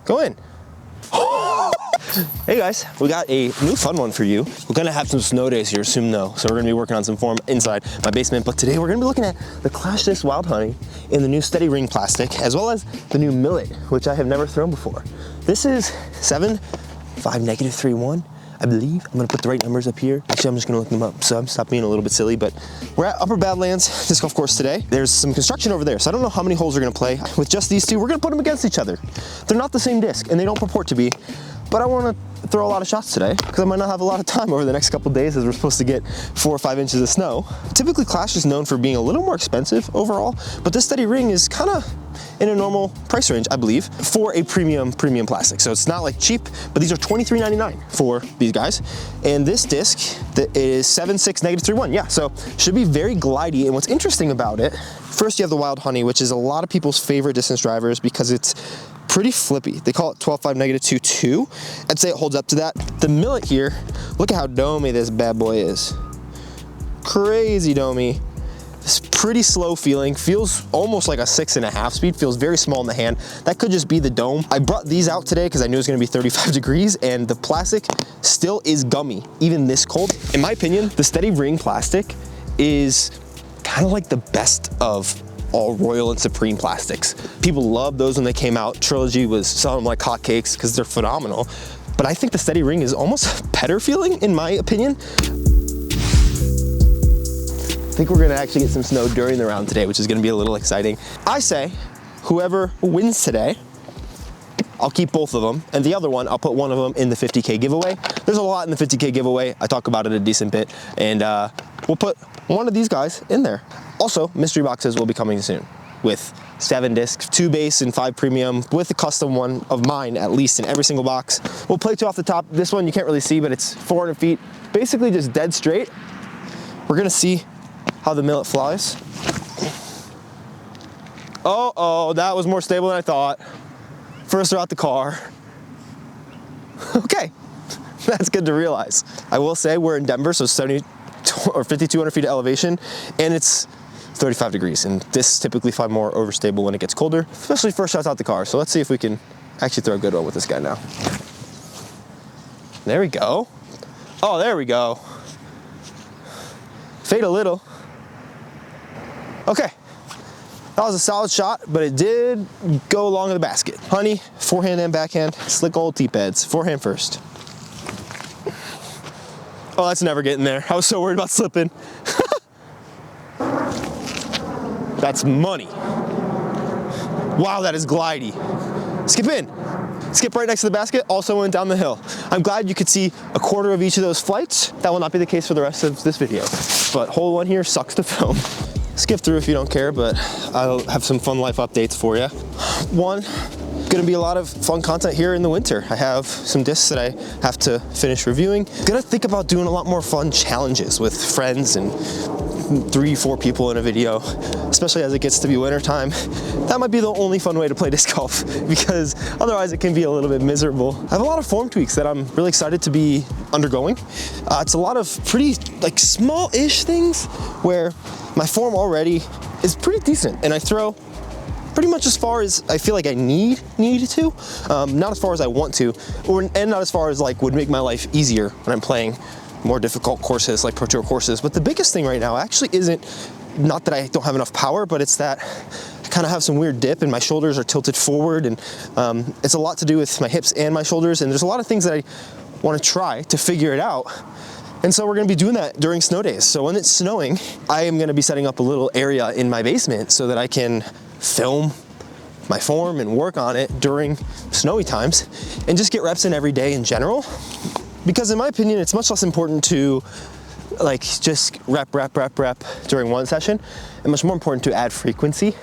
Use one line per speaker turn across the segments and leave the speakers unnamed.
Go in. Hey guys, we got a new fun one for you. We're gonna have some snow days here soon though, so we're gonna be working on some form inside my basement, but today we're gonna be looking at the Clash Disc Wild Honey in the new steady ring plastic, as well as the new Millet, which I have never thrown before. This is 7.5-3.1, I believe. I'm gonna put the right numbers up here. Actually, I'm just gonna look them up, so I'm stop being a little bit silly, but we're at Upper Badlands Disc Golf Course today. There's some construction over there, so I don't know how many holes we're gonna play. With just these two, we're gonna put them against each other. They're not the same disc, and they don't purport to be, but I wanna throw a lot of shots today because I might not have a lot of time over the next couple days as we're supposed to get 4 or 5 inches of snow. Typically, Clash is known for being a little more expensive overall, but this steady ring is kind of in a normal price range, I believe, for a premium plastic. So it's not like cheap, but these are $23.99 for these guys. And this disc that is 7.6-3.1, yeah, so should be very glidey. And what's interesting about it, first you have the Wild Honey, which is a lot of people's favorite distance drivers because it's pretty flippy. They call it 12.5-2.2. I'd say it holds up to that. The Millet here, look at how domey this bad boy is. Crazy domey. It's pretty slow feeling, feels almost like a 6.5 speed, feels very small in the hand. That could just be the dome. I brought these out today because I knew it was gonna be 35 degrees and the plastic still is gummy, even this cold. In my opinion, the steady ring plastic is kind of like the best of all Royal and Supreme plastics. People loved those when they came out. Trilogy was selling them like hotcakes because they're phenomenal. But I think the steady ring is almost better feeling, in my opinion. I think we're gonna actually get some snow during the round today, which is gonna be a little exciting. I say, whoever wins today, I'll keep both of them, and the other one, I'll put one of them in the 50K giveaway. There's a lot in the 50K giveaway. I talk about it a decent bit, and we'll put one of these guys in there. Also, mystery boxes will be coming soon with 7 discs, 2 base and 5 premium, with a custom one of mine, at least in every single box. We'll play 2 off the top. This one you can't really see, but it's 400 feet, basically just dead straight. We're gonna see how the Millet flies. Oh, that was more stable than I thought. First throw out the car. Okay, that's good to realize. I will say we're in Denver, so 70 or 5,200 feet of elevation, and it's 35 degrees, and discs typically fly more overstable when it gets colder, especially first shots out the car. So let's see if we can actually throw a good one with this guy now. There we go. Oh, there we go. Fade a little. Okay, that was a solid shot, but it did go along in the basket. Honey, forehand and backhand, slick old tee pads. Forehand first. Oh, that's never getting there. I was so worried about slipping. That's money. Wow, that is glidey. Skip in. Skip right next to the basket, also went down the hill. I'm glad you could see a quarter of each of those flights. That will not be the case for the rest of this video. But hole 1 here sucks to film. Skip through if you don't care, but I'll have some fun life updates for you. One, gonna be a lot of fun content here in the winter. I have some discs that I have to finish reviewing. Gonna think about doing a lot more fun challenges with friends and 3-4 people in a video, especially as it gets to be winter time. That might be the only fun way to play disc golf because otherwise it can be a little bit miserable. I have a lot of form tweaks that I'm really excited to be undergoing. It's a lot of pretty like small-ish things where my form already is pretty decent and I throw pretty much as far as I feel like I need to, not as far as I want to, and not as far as like would make my life easier when I'm playing more difficult courses like Pro Tour courses. But the biggest thing right now actually isn't, not that I don't have enough power, but it's that I kind of have some weird dip and my shoulders are tilted forward, and it's a lot to do with my hips and my shoulders, and there's a lot of things that I want to try to figure it out. And so we're gonna be doing that during snow days. So when it's snowing, I am gonna be setting up a little area in my basement so that I can film my form and work on it during snowy times and just get reps in every day in general. Because in my opinion, it's much less important to like just rep during one session, and much more important to add frequency,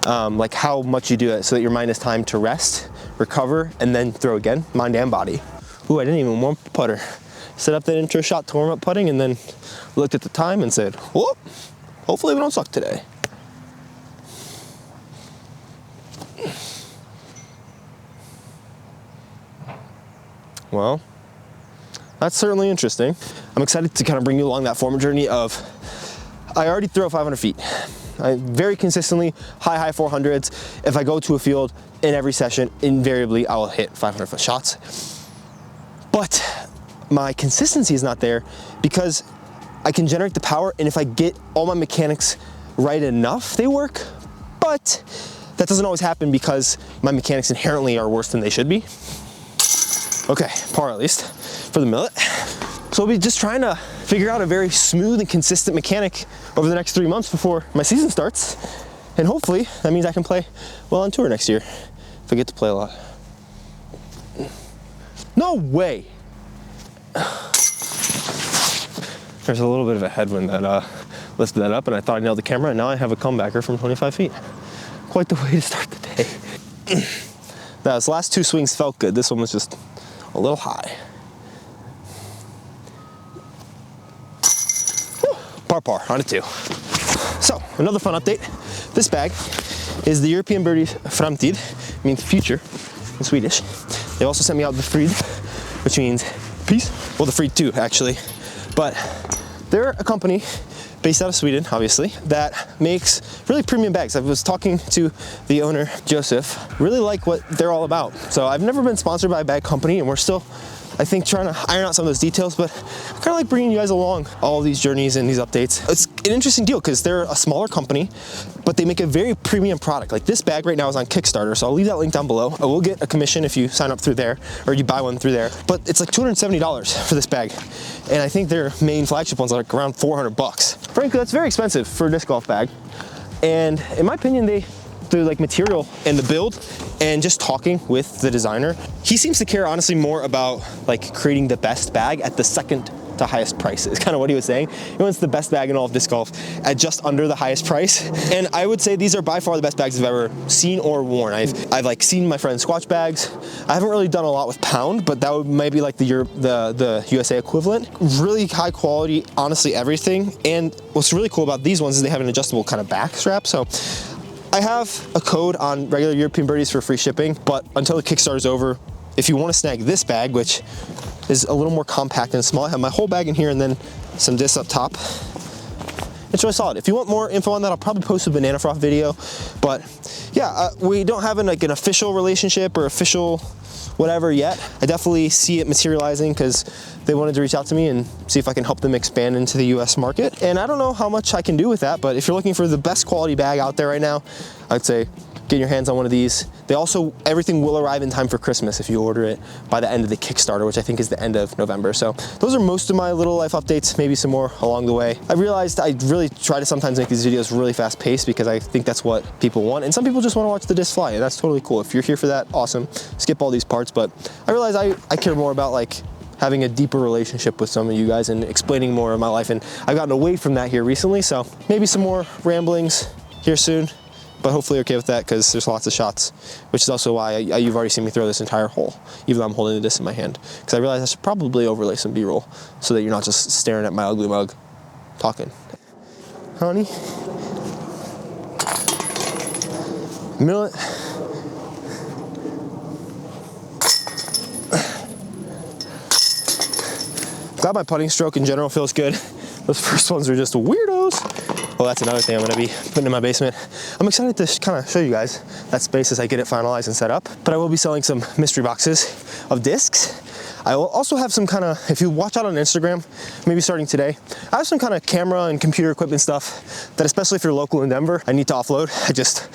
like how much you do it so that your mind has time to rest, recover, and then throw again, mind and body. Ooh, I didn't even warm up the putter. Set up that intro shot to warm up putting and then looked at the time and said, whoop, hopefully we don't suck today. Well, that's certainly interesting. I'm excited to kind of bring you along that form journey of, I already throw 500 feet. Very consistently, high 400s. If I go to a field in every session, invariably I will hit 500-foot shots. But my consistency is not there because I can generate the power, and if I get all my mechanics right enough, they work. But that doesn't always happen because my mechanics inherently are worse than they should be. Okay, par at least for the Millet. So we'll be just trying to figure out a very smooth and consistent mechanic over the next 3 months before my season starts. And hopefully that means I can play well on tour next year, if I get to play a lot. No way. There's a little bit of a headwind that lifted that up, and I thought I nailed the camera, and now I have a comebacker from 25 feet. Quite the way to start the day. Those last 2 swings felt good. This one was just a little high. Par on a 2. So, another fun update. This bag is the European Birdies Framtid, means future in Swedish. They also sent me out the Frid, which means peace. Well, the Frid too, actually. But they're a company based out of Sweden, obviously, that makes really premium bags. I was talking to the owner, Joseph, really like what they're all about. So I've never been sponsored by a bag company, and we're still, I think, trying to iron out some of those details, but I kind of like bringing you guys along all these journeys and these updates. It's an interesting deal because they're a smaller company, but they make a very premium product. Like this bag right now is on Kickstarter, so I'll leave that link down below. I will get a commission if you sign up through there or you buy one through there, but it's like $270 for this bag. And I think their main flagship one's like around 400 bucks. Frankly, that's very expensive for a disc golf bag. And in my opinion, the like material and the build and just talking with the designer, he seems to care honestly more about like creating the best bag at the second to highest price is kind of what he was saying. He wants the best bag in all of disc golf at just under the highest price. And I would say these are by far the best bags I've ever seen or worn. I've like seen my friends' Squatch bags. I haven't really done a lot with Pound, but that would maybe like the USA equivalent. Really high quality, honestly, everything. And what's really cool about these ones is they have an adjustable kind of back strap. So I have a code on regular European Birdies for free shipping, but until the Kickstarter is over, if you want to snag this bag, which is a little more compact and small, I have my whole bag in here and then some discs up top. It's really solid. If you want more info on that, I'll probably post a Banana Froth video. But yeah, we don't have an official relationship or official whatever yet. I definitely see it materializing because they wanted to reach out to me and see if I can help them expand into the US market. And I don't know how much I can do with that, but if you're looking for the best quality bag out there right now, I'd say get your hands on one of these. They also, everything will arrive in time for Christmas if you order it by the end of the Kickstarter, which I think is the end of November. So those are most of my little life updates, maybe some more along the way. I realized I really try to sometimes make these videos really fast paced because I think that's what people want. And some people just want to watch the disc fly, and that's totally cool. If you're here for that, awesome. Skip all these parts, but I realize I care more about like having a deeper relationship with some of you guys and explaining more of my life. And I've gotten away from that here recently. So maybe some more ramblings here soon. But hopefully you're okay with that because there's lots of shots, which is also why you've already seen me throw this entire hole, even though I'm holding the disc in my hand. Because I realized I should probably overlay some B-roll so that you're not just staring at my ugly mug talking. Honey? Millet? Glad my putting stroke in general feels good. Those first ones are just weirdos. Well, that's another thing I'm gonna be putting in my basement. I'm excited to kind of show you guys that space as I get it finalized and set up. But I will be selling some mystery boxes of discs. I will also have some kind of, if you watch out on Instagram, maybe starting today, I have some kind of camera and computer equipment stuff that, especially if you're local in Denver, I need to offload. I just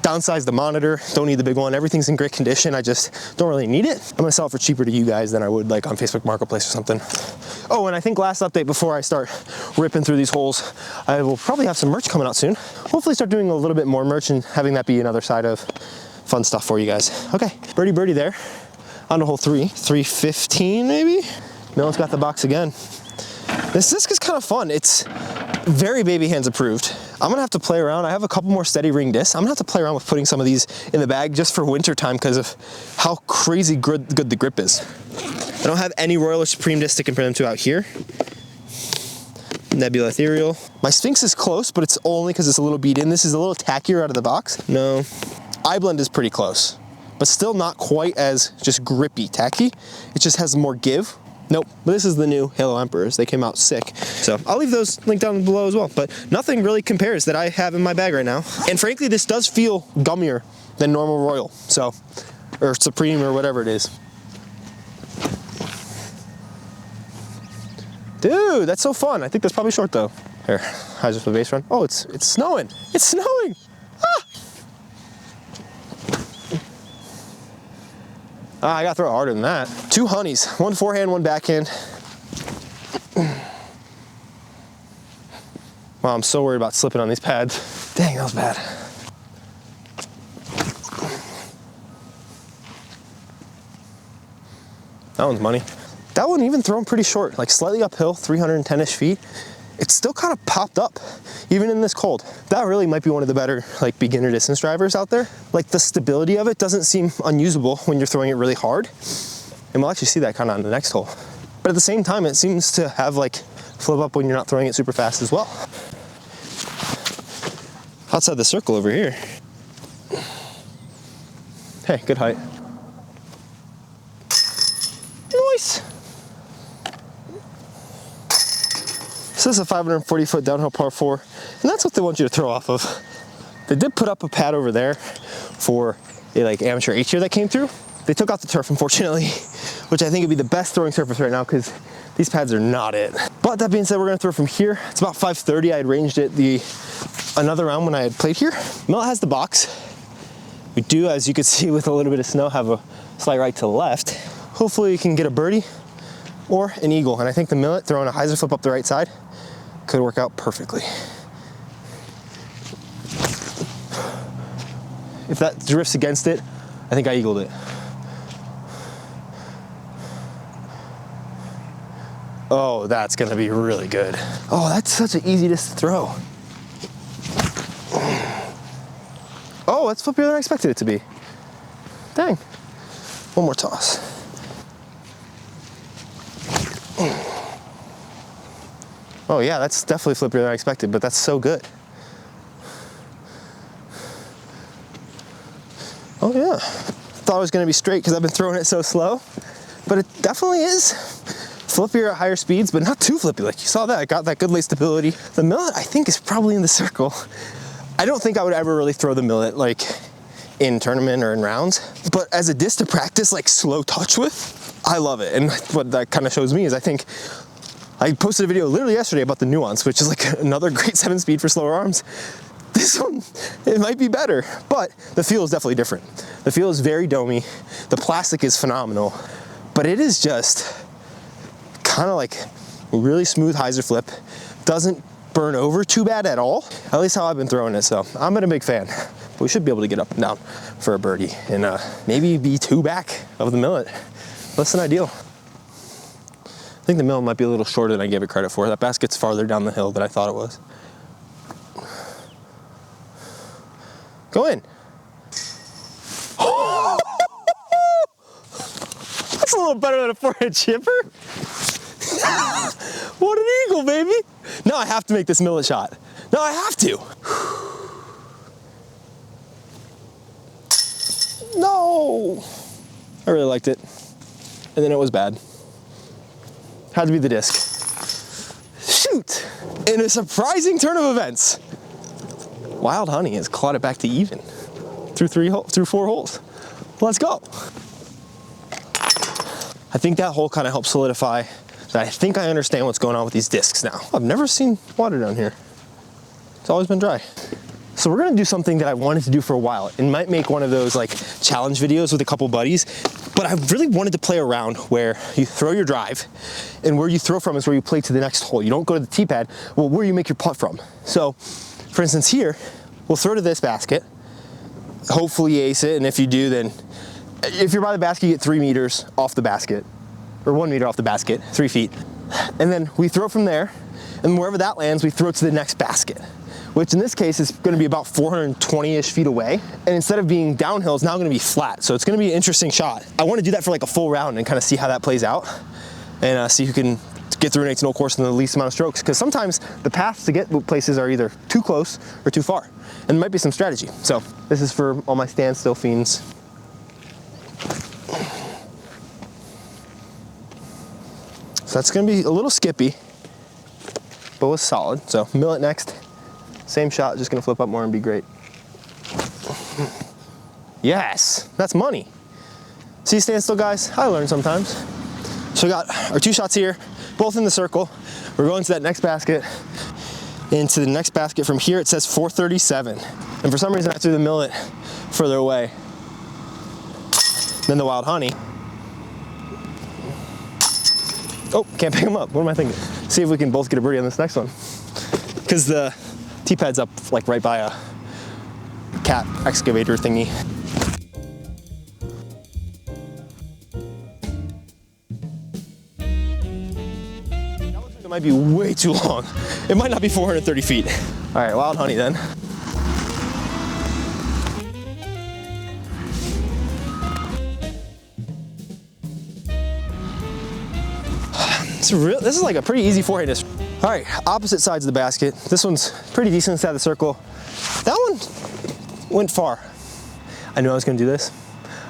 downsized the monitor, don't need the big one. Everything's in great condition. I just don't really need it. I'm gonna sell it for cheaper to you guys than I would like on Facebook Marketplace or something. Oh, and I think last update before I start ripping through these holes, I will probably have some merch coming out soon. Hopefully start doing a little bit more merch and having that be another side of fun stuff for you guys. Okay, birdie there. On to hole 3, 315 maybe? Millet's got the box again. This disc is kind of fun. It's very baby hands approved. I'm gonna have to play around. I have a couple more steady ring discs. I'm gonna have to play around with putting some of these in the bag just for winter time because of how crazy good the grip is. I don't have any Royal or Supreme discs to compare them to out here. Nebula Ethereal. My Sphinx is close, but it's only because it's a little beat in. This is a little tackier out of the box. No. iBlend is pretty close, but still not quite as just grippy tacky. It just has more give. Nope, but this is the new Halo Emperors. They came out sick. So I'll leave those linked down below as well. But nothing really compares that I have in my bag right now. And frankly, this does feel gummier than normal Royal. So, or Supreme or whatever it is. Dude, that's so fun. I think that's probably short though. Here, how's just the base run? Oh, it's snowing. It's snowing. I gotta throw it harder than that. 2 honeys, 1 forehand, 1 backhand. Wow, I'm so worried about slipping on these pads. Dang, that was bad. That one's money. That one even thrown pretty short, like slightly uphill, 310-ish feet. It's still kind of popped up, even in this cold. That really might be one of the better like beginner distance drivers out there. Like the stability of it doesn't seem unusable when you're throwing it really hard. And we'll actually see that kind of on the next hole. But at the same time, it seems to have like flip up when you're not throwing it super fast as well. Outside the circle over here. Hey, good height. Nice. So this is a 540-foot downhill par 4, and that's what they want you to throw off of. They did put up a pad over there for a like amateur 8-year that came through. They took out the turf, unfortunately, which I think would be the best throwing surface right now because these pads are not it. But that being said, we're gonna throw from here. It's about 530. I had ranged it another round when I had played here. Millet has the box. We do, as you can see with a little bit of snow, have a slight right to the left. Hopefully you can get a birdie or an eagle. And I think the Millet throwing a hyzer flip up the right side could work out perfectly. If that drifts against it, I think I eagled it. Oh, that's gonna be really good. Oh, that's such an easy disc to throw. Oh, that's flippier than I expected it to be. Dang. One more toss. Oh yeah, that's definitely flippier than I expected, but that's so good. Oh yeah. Thought it was gonna be straight because I've been throwing it so slow, but it definitely is flippier at higher speeds, but not too flippy. Like you saw that, I got that good lay stability. The Millet, I think, is probably in the circle. I don't think I would ever really throw the Millet like in tournament or in rounds, but as a disc to practice like slow touch with, I love it. And what that kind of shows me is I think I posted a video literally yesterday about the Nuance, which is like another great 7-speed for slower arms. This one, it might be better, but the feel is definitely different. The feel is very domey. The plastic is phenomenal, but it is just kind of like really smooth hyzer flip. Doesn't burn over too bad at all, at least how I've been throwing it. So I'm a big fan. But we should be able to get up and down for a birdie and maybe be 2 back of the Millet. Less than ideal. I think the Millet might be a little shorter than I gave it credit for. That basket's farther down the hill than I thought it was. Go in. That's a little better than a 4-inch chipper. What an eagle, baby. Now I have to make this Millet shot. Now I have to. No. I really liked it. And then it was bad. Had to be the disc. Shoot! In a surprising turn of events, Wild Honey has clawed it back to even through 4 holes. Let's go. I think that hole kind of helped solidify that I think I understand what's going on with these discs now. I've never seen water down here. It's always been dry. So we're gonna do something that I wanted to do for a while. It might make one of those like challenge videos with a couple buddies, but I really wanted to play around where you throw your drive and where you throw from is where you play to the next hole. You don't go to the tee pad, well, where you make your putt from. So for instance here, we'll throw to this basket, hopefully ace it, and if you do, then if you're by the basket, you get 3 meters off the basket, or 1 meter off the basket, 3 feet. And then we throw from there, and wherever that lands, we throw it to the next basket, which in this case is gonna be about 420-ish feet away. And instead of being downhill, it's now gonna be flat. So it's gonna be an interesting shot. I wanna do that for like a full round and kind of see how that plays out and see who can get through an 18-hole course in the least amount of strokes. Because sometimes the paths to get places are either too close or too far. And there might be some strategy. So this is for all my standstill fiends. So that's gonna be a little skippy, but was solid. So millet next. Same shot, just gonna flip up more and be great. Yes, that's money. See, stand still, guys. I learn sometimes. So we got our 2 shots here, both in the circle. We're going to that next basket. Into the next basket from here, it says 437. And for some reason, I threw the millet further away than the wild honey. Oh, can't pick them up. What am I thinking? See if we can both get a birdie on this next one. Because the T-pad's up like right by a cat excavator thingy. It might be way too long. It might not be 430 feet. All right, wild honey then. This is like a pretty easy forehand. All right, opposite sides of the basket. This one's pretty decent inside the circle. That one went far. I knew I was gonna do this.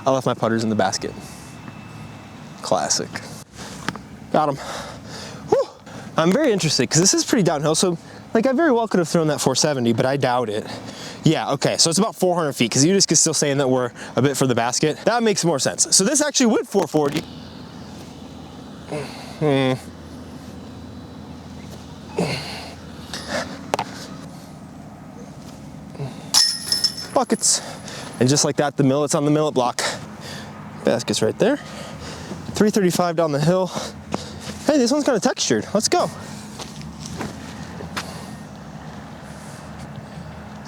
I left my putters in the basket. Classic. Got him. Whew. I'm very interested because this is pretty downhill. So like I very well could have thrown that 470, but I doubt it. Yeah, okay, so it's about 400 feet because UDisc is still saying that we're a bit for the basket. That makes more sense. So this actually went 440. Buckets. And just like that, the millet's on the millet block. Basket's right there. 335 down the hill. Hey, this one's kind of textured. Let's go.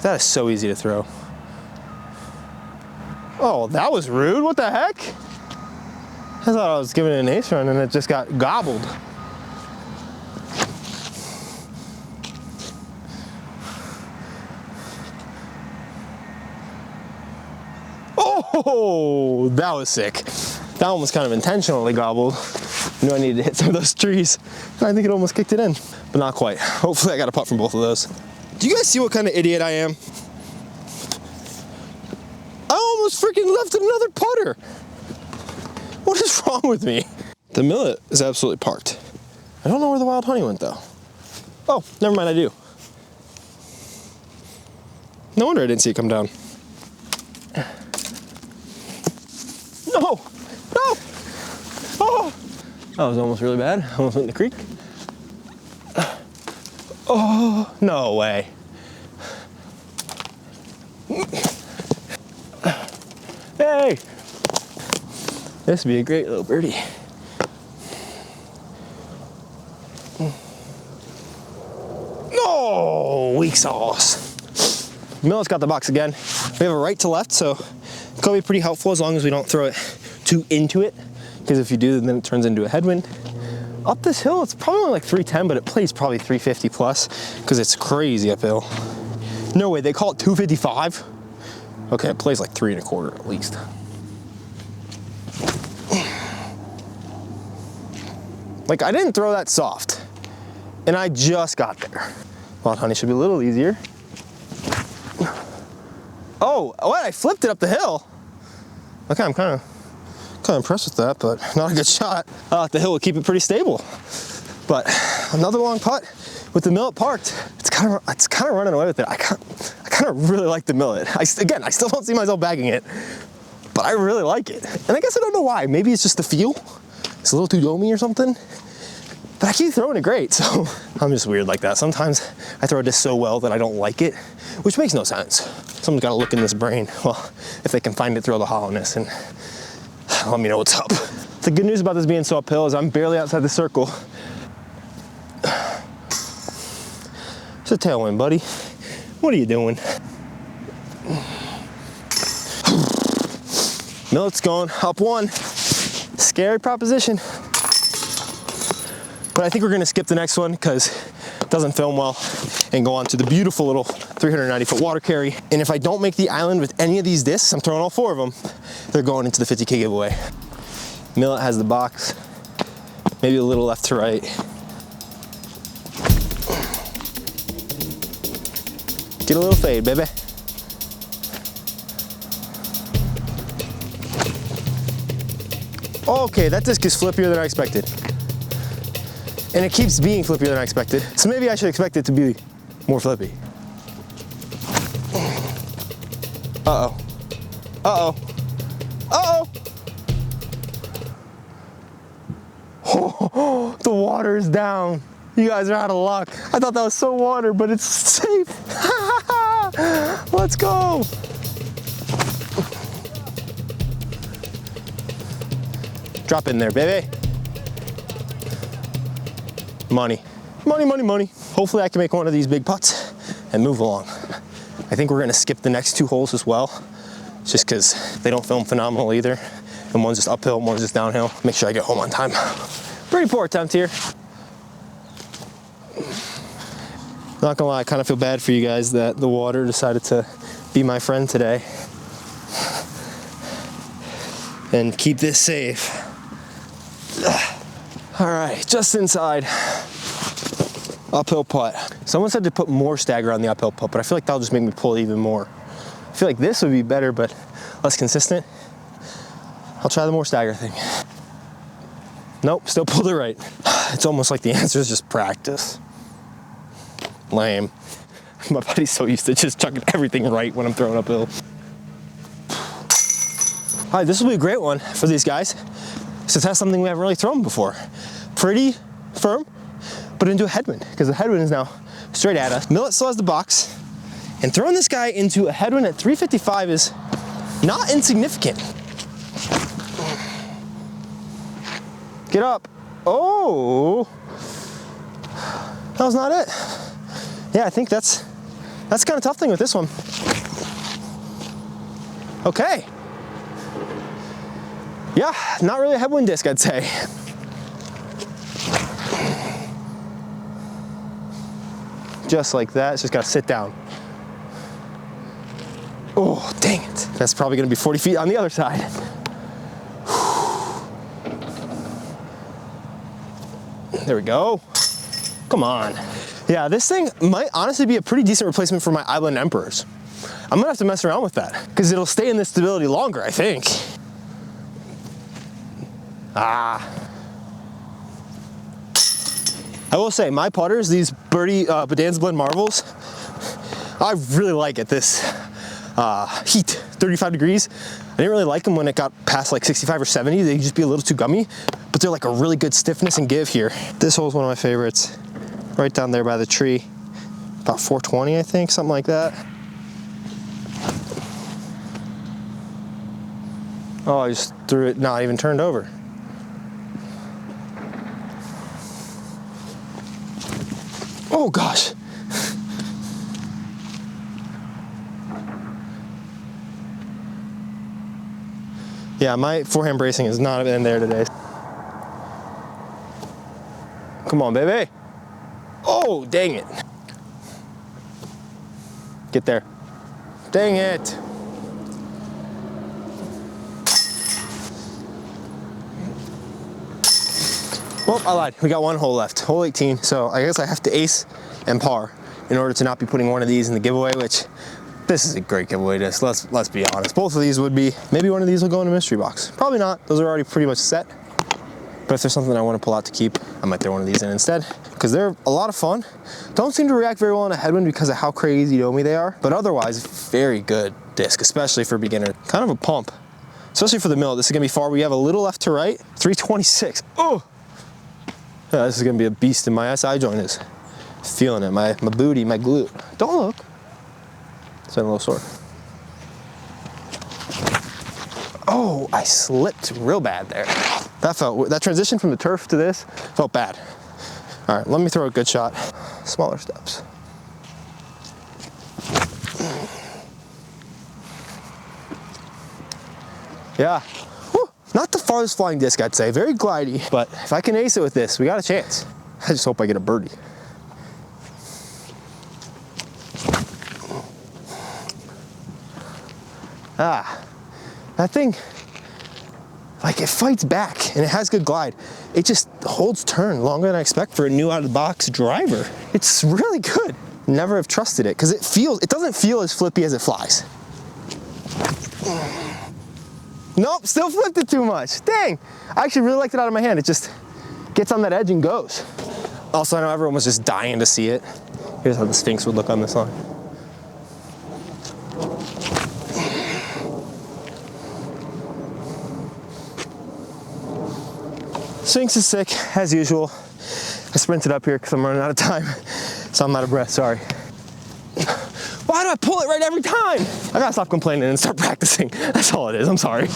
That is so easy to throw. Oh, that was rude. What the heck? I thought I was giving it an ace run and it just got gobbled. Oh, that was sick. That one was kind of intentionally gobbled. I knew I needed to hit some of those trees. I think it almost kicked it in, but not quite. Hopefully I got a putt from both of those. Do you guys see what kind of idiot I am? I almost freaking left another putter. What is wrong with me? The millet is absolutely parked. I don't know where the wild honey went though. Oh, never mind, I do. No wonder I didn't see it come down. No, no, oh. That was almost really bad. Almost went in the creek. Oh, no way. Hey, this would be a great little birdie. No, weak sauce. Millet's got the box again. We have a right to left, so it's gonna be pretty helpful as long as we don't throw it too into it, because if you do, then it turns into a headwind. Up this hill, it's probably only like 310, but it plays probably 350 plus, because it's crazy uphill. No way, they call it 255? Okay, it plays like 3 1/4 at least. Like, I didn't throw that soft, and I just got there. Wild honey should be a little easier. Oh, what? I flipped it up the hill. Okay, I'm kind of impressed with that, but not a good shot. The hill would keep it pretty stable. But another long putt with the millet parked. It's kind of running away with it. I kind of really like the millet. Again, I still don't see myself bagging it, but I really like it. And I guess I don't know why. Maybe it's just the feel. It's a little too domey or something. But I keep throwing it great, so I'm just weird like that. Sometimes I throw a disc so well that I don't like it, which makes no sense. Someone's got to look in this brain. Well, if they can find it through all the hollowness and let me know what's up. The good news about this being so uphill is I'm barely outside the circle. It's a tailwind, buddy. What are you doing? Millet's going up one. Scary proposition. But I think we're gonna skip the next one because it doesn't film well and go on to the beautiful little 390-foot water carry. And if I don't make the island with any of these discs, I'm throwing all 4 of them, they're going into the 50K giveaway. Millet has the box, maybe a little left to right. Get a little fade, baby. Okay, that disc is flippier than I expected. And it keeps being flippier than I expected. So maybe I should expect it to be more flippy. Uh-oh. Uh-oh. Uh-oh. Oh, the water is down. You guys are out of luck. I thought that was so water, but it's safe. Let's go. Drop in there, baby. Money. Money, money, money. Hopefully I can make one of these big putts and move along. I think we're gonna skip the next 2 holes as well, just because they don't film phenomenal either. And one's just uphill, one's just downhill. Make sure I get home on time. Pretty poor attempt here. Not gonna lie, I kind of feel bad for you guys that the water decided to be my friend today and keep this safe. All right, just inside. Uphill putt. Someone said to put more stagger on the uphill putt, but I feel like that'll just make me pull even more. I feel like this would be better, but less consistent. I'll try the more stagger thing. Nope, still pulled it right. It's almost like the answer is just practice. Lame. My body's so used to just chucking everything right when I'm throwing uphill. All right, this will be a great one for these guys. So test something we haven't really thrown before. Pretty firm, but into a headwind, because the headwind is now straight at us. Millet still has the box, and throwing this guy into a headwind at 355 is not insignificant. Get up. Oh, that was not it. Yeah, I think that's kind of tough thing with this one. Okay. Yeah, not really a headwind disc, I'd say. Just like that, it's just gotta sit down. Oh, dang it. That's probably gonna be 40 feet on the other side. There we go. Come on. Yeah, this thing might honestly be a pretty decent replacement for my Island Emperors. I'm gonna have to mess around with that because it'll stay in this stability longer, I think. Ah. I will say, my putters, these birdie Bodanza Blend Marvels, I really like at this heat, 35 degrees. I didn't really like them when it got past like 65 or 70. They'd just be a little too gummy, but they're like a really good stiffness and give here. This hole is one of my favorites. Right down there by the tree. About 420, I think, something like that. Oh, I just threw it, not even turned over. Oh gosh. Yeah, my forehand bracing has not been there today. Come on, baby. Oh, dang it. Get there. Dang it. Well, I lied. We got 1 hole left, hole 18. So I guess I have to ace and par in order to not be putting one of these in the giveaway, which this is a great giveaway disc. Let's be honest. Both of these would be. Maybe one of these will go in a mystery box. Probably not. Those are already pretty much set. But if there's something I want to pull out to keep, I might throw one of these in instead, because they're a lot of fun. Don't seem to react very well in a headwind because of how crazy domy they are, but otherwise, very good disc, especially for beginner. Kind of a pump, especially for the Millet. This is gonna be far. We have a little left to right, 326. Oh, yeah, this is gonna be a beast, and my SI joint is feeling it. My booty, my glute. Don't look. It's been a little sore. Oh, I slipped real bad there. That transition from the turf to this felt bad. All right, let me throw a good shot. Smaller steps. Yeah, whew. Not the farthest flying disc, I'd say. Very glidey, but if I can ace it with this, we got a chance. I just hope I get a birdie. Ah, that thing, like, it fights back and it has good glide. It just holds turn longer than I expect for a new out of the box driver. It's really good. Never have trusted it because it doesn't feel as flippy as it flies. Nope, still flipped it too much. Dang, I actually really liked it out of my hand. It just gets on that edge and goes. Also, I know everyone was just dying to see it. Here's how the Sphinx would look on this line. Sphinx is sick, as usual. I sprinted up here because I'm running out of time, so I'm out of breath, sorry. Why do I pull it right every time? I gotta stop complaining and start practicing. That's all it is, I'm sorry.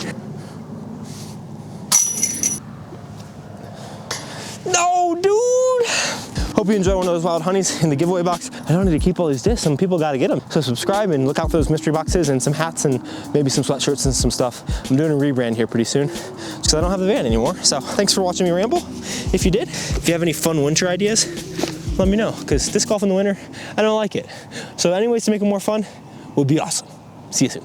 No, dude! Hope you enjoy one of those wild honeys in the giveaway box. I don't need to keep all these discs, some people gotta get them. So subscribe and look out for those mystery boxes and some hats and maybe some sweatshirts and some stuff. I'm doing a rebrand here pretty soon just because I don't have the van anymore. So thanks for watching me ramble. If you did, if you have any fun winter ideas, let me know, because disc golf in the winter, I don't like it. So any ways to make it more fun would be awesome. See you soon.